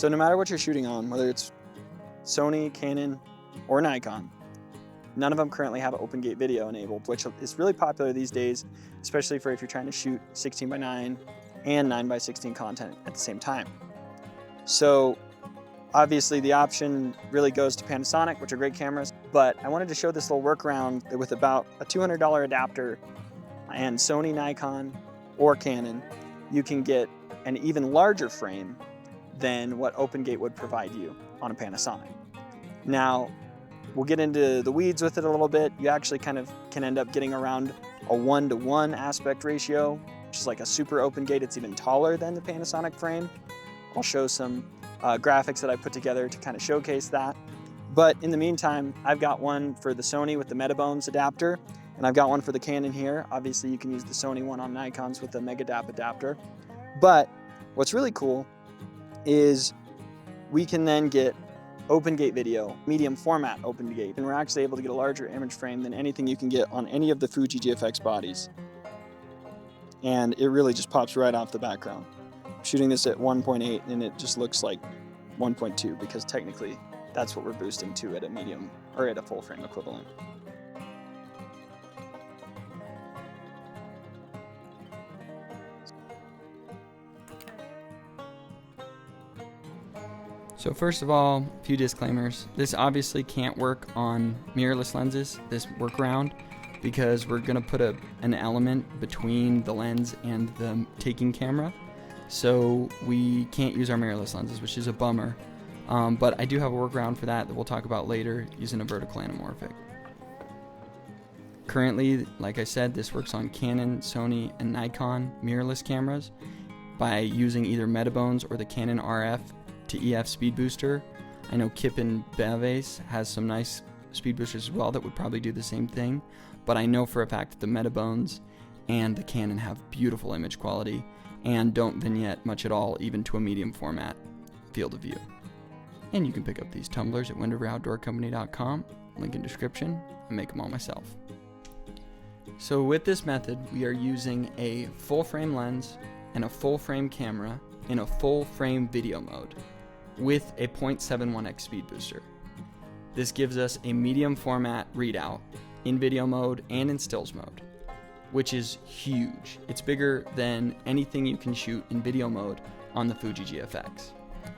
So no matter what you're shooting on, whether it's Sony, Canon, or Nikon, none of them currently have open gate video enabled, which is really popular these days, especially for if you're trying to shoot 16:9 and 9:16 content at the same time. So obviously the option really goes to Panasonic, which are great cameras, but I wanted to show this little workaround that with about a $200 adapter and Sony, Nikon, or Canon, you can get an even larger frame than what OpenGate would provide you on a Panasonic. Now, we'll get into the weeds with it a little bit. You actually kind of can end up getting around a 1:1 aspect ratio, which is like a super OpenGate. It's even taller than the Panasonic frame. I'll show some graphics that I put together to kind of showcase that. But in the meantime, I've got one for the Sony with the Metabones adapter, and I've got one for the Canon here. Obviously, you can use the Sony one on Nikons with the Megadap adapter. But what's really cool is we can then get OpenGate video, medium format OpenGate, and we're actually able to get a larger image frame than anything you can get on any of the Fuji GFX bodies. And it really just pops right off the background. I'm shooting this at 1.8 and it just looks like 1.2 because technically that's what we're boosting to at a medium or at a full frame equivalent. So first of all, a few disclaimers. This obviously can't work on mirrorless lenses, this workaround, because we're gonna put an element between the lens and the taking camera. So we can't use our mirrorless lenses, which is a bummer. But I do have a workaround for that we'll talk about later using a vertical anamorphic. Currently, like I said, this works on Canon, Sony, and Nikon mirrorless cameras by using either Metabones or the Canon RF to EF Speedbooster. I know Kip and Beves has some nice Speedboosters as well that would probably do the same thing, but I know for a fact that the Metabones and the Canon have beautiful image quality and don't vignette much at all, even to a medium format field of view. And you can pick up these tumblers at WinderOutdoorCompany.com, link in description. I make them all myself. So with this method, we are using a full frame lens and a full frame camera in a full frame video mode with a 0.71x speed booster. This gives us a medium format readout in video mode and in stills mode, which is huge. It's bigger than anything you can shoot in video mode on the Fuji GFX.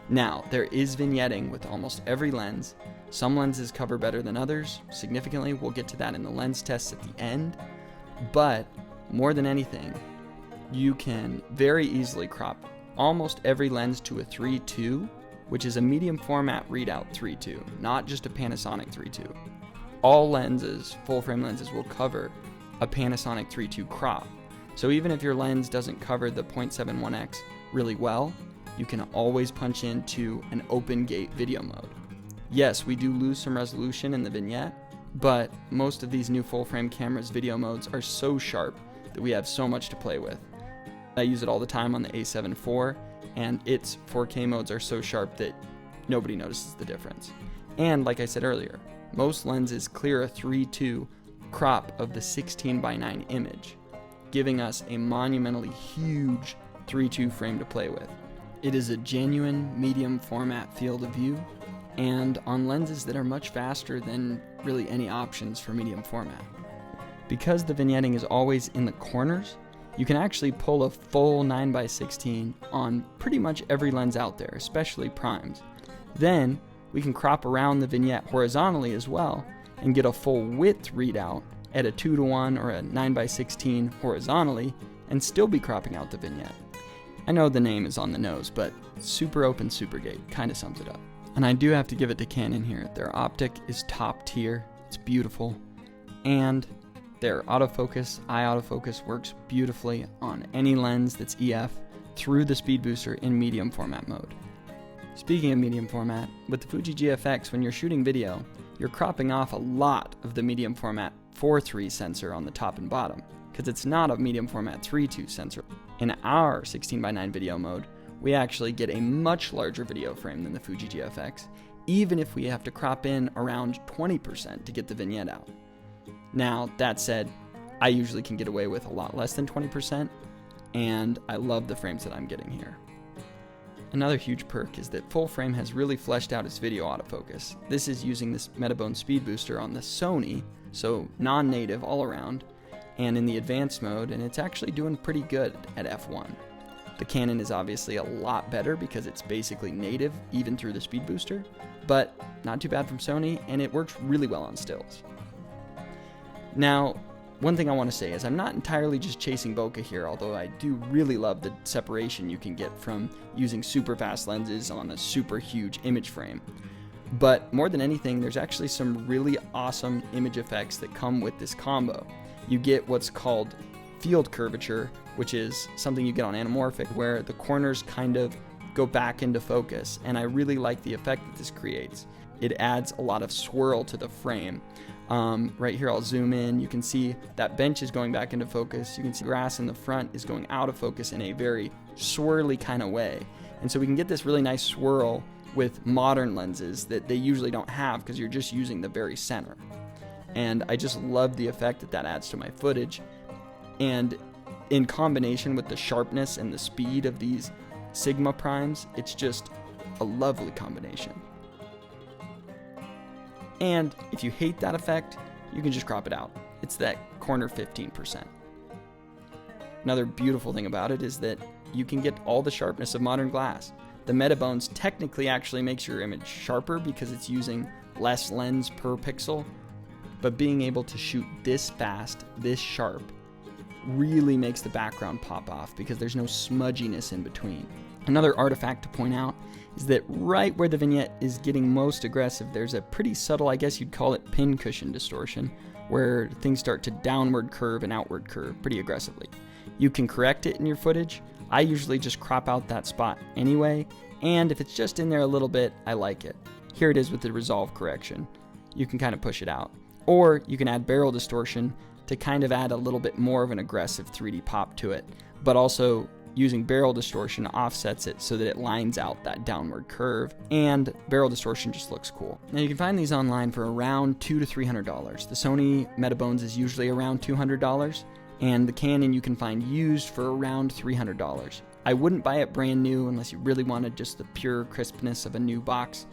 Now, there is vignetting with almost every lens. Some lenses cover better than others, significantly. We'll get to that in the lens tests at the end. But more than anything, you can very easily crop almost every lens to a 3.2, which is a medium format readout 3.2, not just a Panasonic 3.2. All lenses, full frame lenses, will cover a Panasonic 3.2 crop. So even if your lens doesn't cover the 0.71x really well, you can always punch into an open gate video mode. Yes, we do lose some resolution in the vignette, but most of these new full frame cameras' video modes are so sharp that we have so much to play with. I use it all the time on the A7 IV, and its 4K modes are so sharp that nobody notices the difference. And like I said earlier, most lenses clear a 3.2 crop of the 16:9 image, giving us a monumentally huge 3.2 frame to play with. It is a genuine medium format field of view, and on lenses that are much faster than really any options for medium format. Because the vignetting is always in the corners, you can actually pull a full 9:16 on pretty much every lens out there, especially primes. Then we can crop around the vignette horizontally as well and get a full width readout at a 2:1 or a 9:16 horizontally and still be cropping out the vignette. I know the name is on the nose, but super open supergate kind of sums it up. And I do have to give it to Canon here. Their optic is top tier. It's beautiful. And their autofocus, eye autofocus, works beautifully on any lens that's EF through the speed booster in medium format mode. Speaking of medium format, with the Fuji GFX, when you're shooting video, you're cropping off a lot of the medium format 4.3 sensor on the top and bottom, because it's not a medium format 3.2 sensor. In our 16:9 video mode, we actually get a much larger video frame than the Fuji GFX, even if we have to crop in around 20% to get the vignette out. Now, that said, I usually can get away with a lot less than 20%, and I love the frames that I'm getting here. Another huge perk is that full frame has really fleshed out its video autofocus. This is using this Metabone Speedbooster on the Sony, so non-native all around, and in the advanced mode, and it's actually doing pretty good at f1. The Canon is obviously a lot better because it's basically native even through the Speedbooster, but not too bad from Sony, and it works really well on stills. Now, one thing I want to say is I'm not entirely just chasing bokeh here, although I do really love the separation you can get from using super fast lenses on a super huge image frame. But more than anything, there's actually some really awesome image effects that come with this combo. You get what's called field curvature, which is something you get on Anamorphic, where the corners kind of go back into focus, and I really like the effect that this creates. It adds a lot of swirl to the frame. Right here I'll zoom in, you can see that bench is going back into focus, you can see grass in the front is going out of focus in a very swirly kind of way. And so we can get this really nice swirl with modern lenses that they usually don't have because you're just using the very center. And I just love the effect that that adds to my footage. And in combination with the sharpness and the speed of these Sigma primes, it's just a lovely combination. And if you hate that effect, you can just crop it out. It's that corner 15%. Another beautiful thing about it is that you can get all the sharpness of modern glass. The Metabones technically actually makes your image sharper because it's using less lens per pixel, but being able to shoot this fast, this sharp, really makes the background pop off because there's no smudginess in between. Another artifact to point out is that right where the vignette is getting most aggressive, there's a pretty subtle, I guess you'd call it pincushion distortion, where things start to downward curve and outward curve pretty aggressively. You can correct it in your footage. I usually just crop out that spot anyway, and if it's just in there a little bit, I like it. Here it is with the resolve correction. You can kind of push it out. Or you can add barrel distortion to kind of add a little bit more of an aggressive 3D pop to it, but also using barrel distortion offsets it so that it lines out that downward curve, and barrel distortion just looks cool. Now you can find these online for around $200 to $300. The Sony Metabones is usually around $200, and the Canon you can find used for around $300. I wouldn't buy it brand new unless you really wanted just the pure crispness of a new box,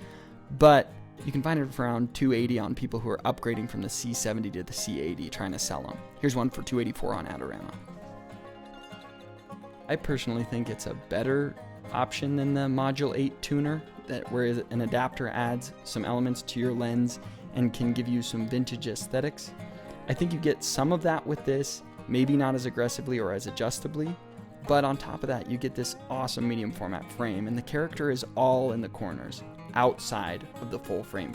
but you can find it for around $280 on people who are upgrading from the C70 to the C80 trying to sell them. Here's one for $284 on Adorama. I personally think it's a better option than the Module 8 tuner, where an adapter adds some elements to your lens and can give you some vintage aesthetics. I think you get some of that with this, maybe not as aggressively or as adjustably, but on top of that you get this awesome medium format frame, and the character is all in the corners, outside of the full frame.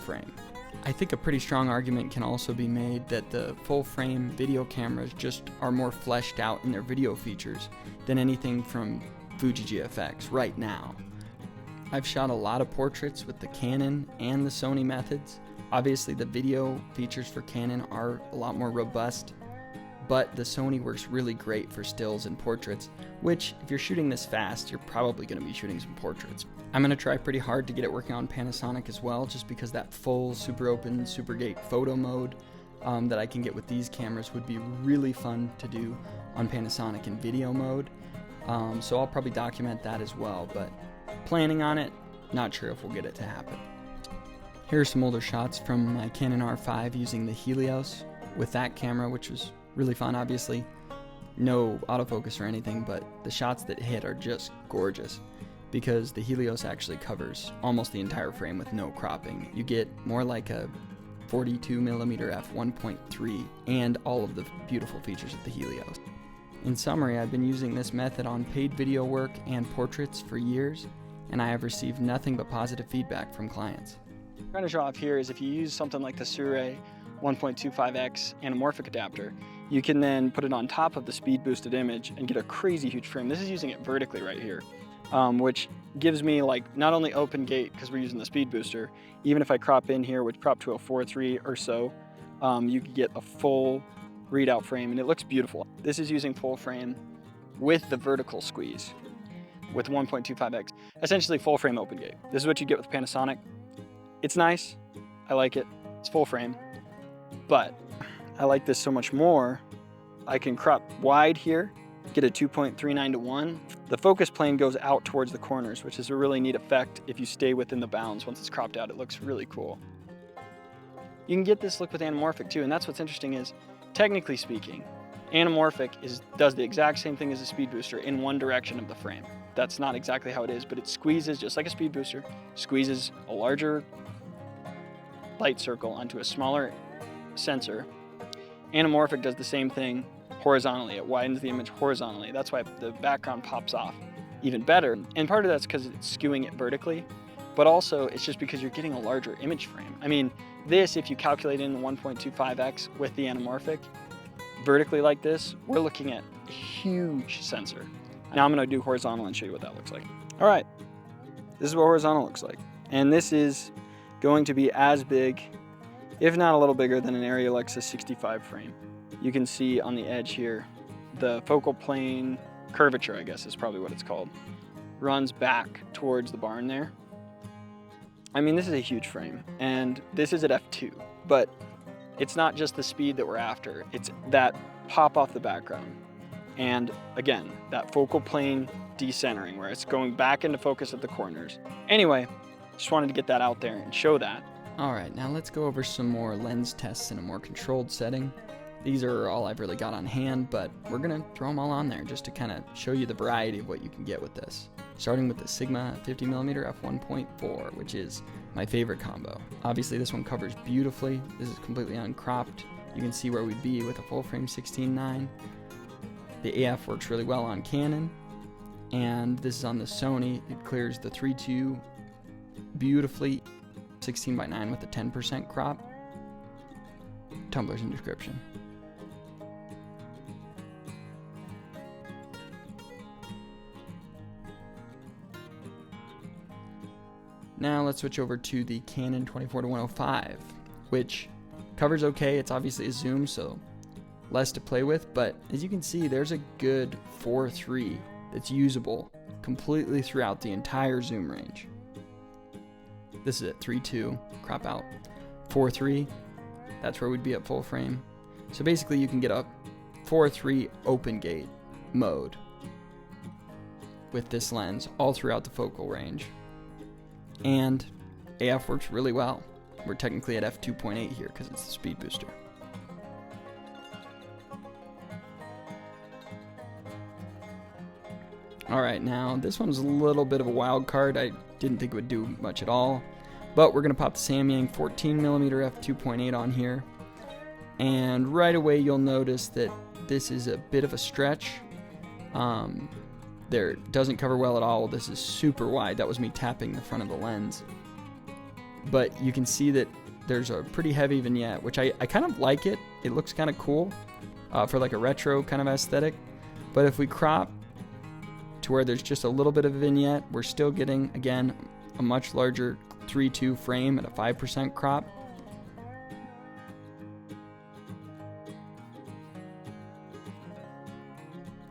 I think a pretty strong argument can also be made that the full frame video cameras just are more fleshed out in their video features than anything from Fuji GFX right now. I've shot a lot of portraits with the Canon and the Sony methods. Obviously the video features for Canon are a lot more robust, but the Sony works really great for stills and portraits, which if you're shooting this fast, you're probably going to be shooting some portraits. I'm going to try pretty hard to get it working on Panasonic as well, just because that full super open, super gate photo mode that I can get with these cameras would be really fun to do on Panasonic in video mode. So I'll probably document that as well, but planning on it, not sure if we'll get it to happen. Here are some older shots from my Canon R5 using the Helios with that camera, which was really fun, obviously. No autofocus or anything, but the shots that hit are just gorgeous because the Helios actually covers almost the entire frame with no cropping. You get more like a 42mm f1.3 and all of the beautiful features of the Helios. In summary, I've been using this method on paid video work and portraits for years, and I have received nothing but positive feedback from clients. What I'm trying to show off here is if you use something like the Sirui 1.25x anamorphic adapter, you can then put it on top of the speed boosted image and get a crazy huge frame. This is using it vertically right here, which gives me like not only open gate because we're using the speed booster, even if I crop in here, which crop to a 4:3 or so, you can get a full readout frame and it looks beautiful. This is using full frame with the vertical squeeze with 1.25x, essentially full frame open gate. This is what you get with Panasonic. It's nice, I like it, it's full frame, but I like this so much more. I can crop wide here get a 2.39 to 1. The focus plane goes out towards the corners, which is a really neat effect if you stay within the bounds. Once it's cropped out, it looks really cool. You can get this look with anamorphic too, and that's what's interesting is, technically speaking, anamorphic does the exact same thing as a speed booster in one direction of the frame. That's not exactly how it is, but it squeezes, just like a speed booster, squeezes a larger light circle onto a smaller sensor. Anamorphic does the same thing horizontally. It widens the image horizontally. That's why the background pops off even better. And part of that's because it's skewing it vertically, but also it's just because you're getting a larger image frame. I mean, this, if you calculate in the 1.25x with the anamorphic, vertically like this, we're looking at a huge sensor. Now I'm gonna do horizontal and show you what that looks like. All right, this is what horizontal looks like. And this is going to be as big, if not a little bigger, than an Alexa 65 frame. You can see on the edge here, the focal plane curvature, I guess is probably what it's called, runs back towards the barn there. I mean, this is a huge frame, and this is at f2, but it's not just the speed that we're after, it's that pop off the background. And again, that focal plane decentering where it's going back into focus at the corners. Anyway, just wanted to get that out there and show that. All right, now let's go over some more lens tests in a more controlled setting. These are all I've really got on hand, but we're gonna throw them all on there just to kind of show you the variety of what you can get with this. Starting with the Sigma 50mm f1.4, which is my favorite combo. Obviously this one covers beautifully. This is completely uncropped. You can see where we'd be with a full frame 16:9. The AF works really well on Canon, and this is on the Sony. It clears the 3.2 beautifully, 16:9 with a 10% crop. Tumblr's in description. Now let's switch over to the Canon 24-105, which covers okay. It's obviously a zoom, so less to play with, but as you can see, there's a good 4.3 that's usable completely throughout the entire zoom range. This is at 3.2, crop out. 4.3, that's where we'd be at full frame. So basically you can get a 4.3 open gate mode with this lens all throughout the focal range. And AF works really well. We're technically at f2.8 here because it's the speed booster. Alright, now this one's a little bit of a wild card. I didn't think it would do much at all. But we're going to pop the Samyang 14mm f2.8 on here. And right away you'll notice that this is a bit of a stretch. There doesn't cover well at all. This is super wide. That was me tapping the front of the lens. But you can see that there's a pretty heavy vignette, which I kind of like it. It looks kind of cool for like a retro kind of aesthetic. But if we crop to where there's just a little bit of a vignette, we're still getting, again, a much larger 3.2 frame at a 5% crop.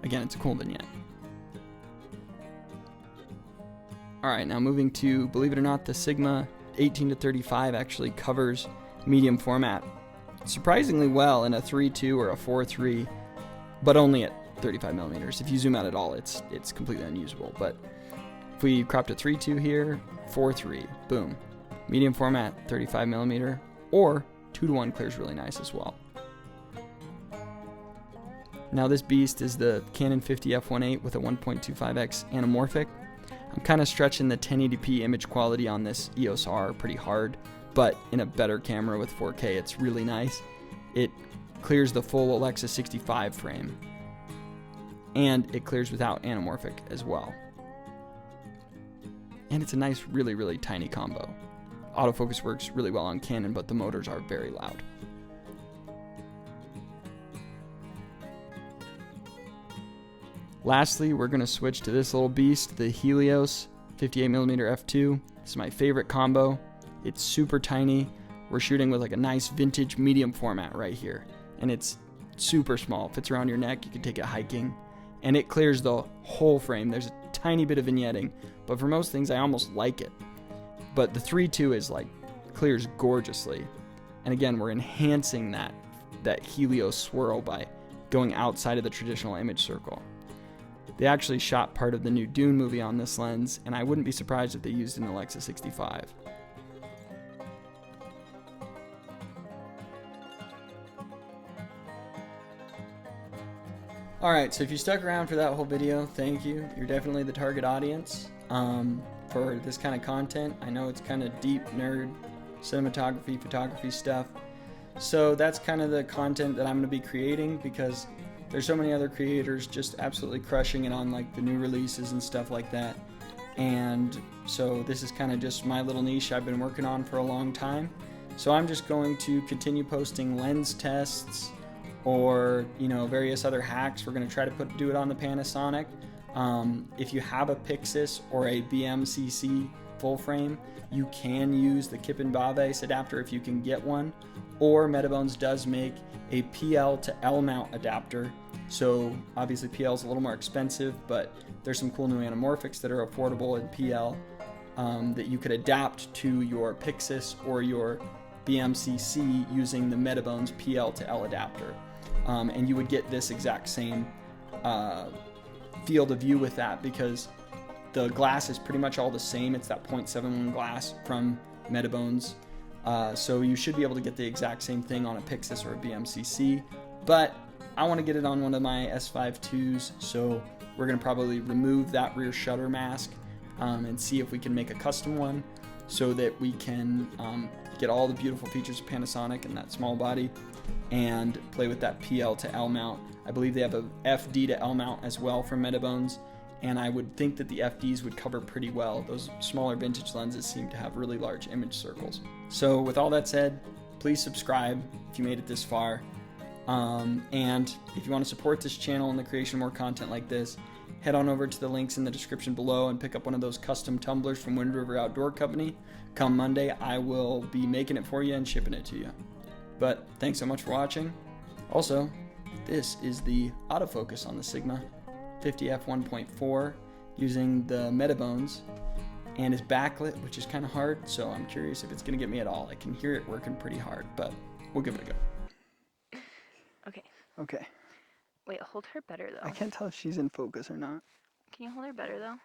Again, it's a cool vignette. Alright, now moving to, believe it or not, the Sigma 18-35 actually covers medium format surprisingly well in a 3.2 or a 4.3, but only at 35mm. If you zoom out at all, it's completely unusable. But if we crop to 3.2 here, 4.3, boom. Medium format, 35mm, or 2:1 clears really nice as well. Now this beast is the Canon 50 f1.8 with a 1.25x anamorphic. I'm kind of stretching the 1080p image quality on this EOS R pretty hard, but in a better camera with 4K, it's really nice. It clears the full Alexa 65 frame, and it clears without anamorphic as well. And it's a nice, really, really tiny combo. Autofocus works really well on Canon, but the motors are very loud. Lastly, we're going to switch to this little beast, the Helios 58mm f2. This is my favorite combo. It's super tiny. We're shooting with like a nice vintage medium format right here. And it's super small. Fits around your neck. You can take it hiking. And it clears the whole frame. There's a tiny bit of vignetting, but for most things I almost like it. But the 3.2 is like, clears gorgeously. And again, we're enhancing that Helios swirl by going outside of the traditional image circle. They actually shot part of the new Dune movie on this lens, and I wouldn't be surprised if they used an Alexa 65. Alright, so if you stuck around for that whole video, thank you. You're definitely the target audience for this kind of content. I know it's kind of deep nerd cinematography, photography stuff. So that's kind of the content that I'm going to be creating, because there's so many other creators just absolutely crushing it on like the new releases and stuff like that. And so this is kind of just my little niche I've been working on for a long time. So I'm just going to continue posting lens tests, or various other hacks. We're going to try to do it on the Panasonic. If you have a Pixus or a BMCC full frame, you can use the Kip and Bave adapter if you can get one, or Metabones does make a PL to L mount adapter. So obviously PL is a little more expensive, but there's some cool new anamorphics that are affordable in PL that you could adapt to your Pixus or your BMCC using the Metabones PL to L adapter. And you would get this exact same field of view with that, because the glass is pretty much all the same. It's that 0.71 glass from Metabones. So you should be able to get the exact same thing on a Pixus or a BMCC. But I want to get it on one of my S5 IIs, so we're going to probably remove that rear shutter mask and see if we can make a custom one, so that we can get all the beautiful features of Panasonic and that small body, and play with that PL to L mount. I believe they have a FD to L mount as well from Metabones, and I would think that the FDs would cover pretty well. Those smaller vintage lenses seem to have really large image circles. So with all that said, please subscribe if you made it this far. And if you want to support this channel and the creation of more content like this, head on over to the links in the description below and pick up one of those custom tumblers from Wind River Outdoor Company. Come Monday, I will be making it for you and shipping it to you. But thanks so much for watching. Also, this is the autofocus on the Sigma 50F 1.4 using the Metabones, and it's backlit, which is kind of hard, so I'm curious if it's going to get me at all. I can hear it working pretty hard, but we'll give it a go. Okay. Wait, hold her better though. I can't tell if she's in focus or not. Can you hold her better though?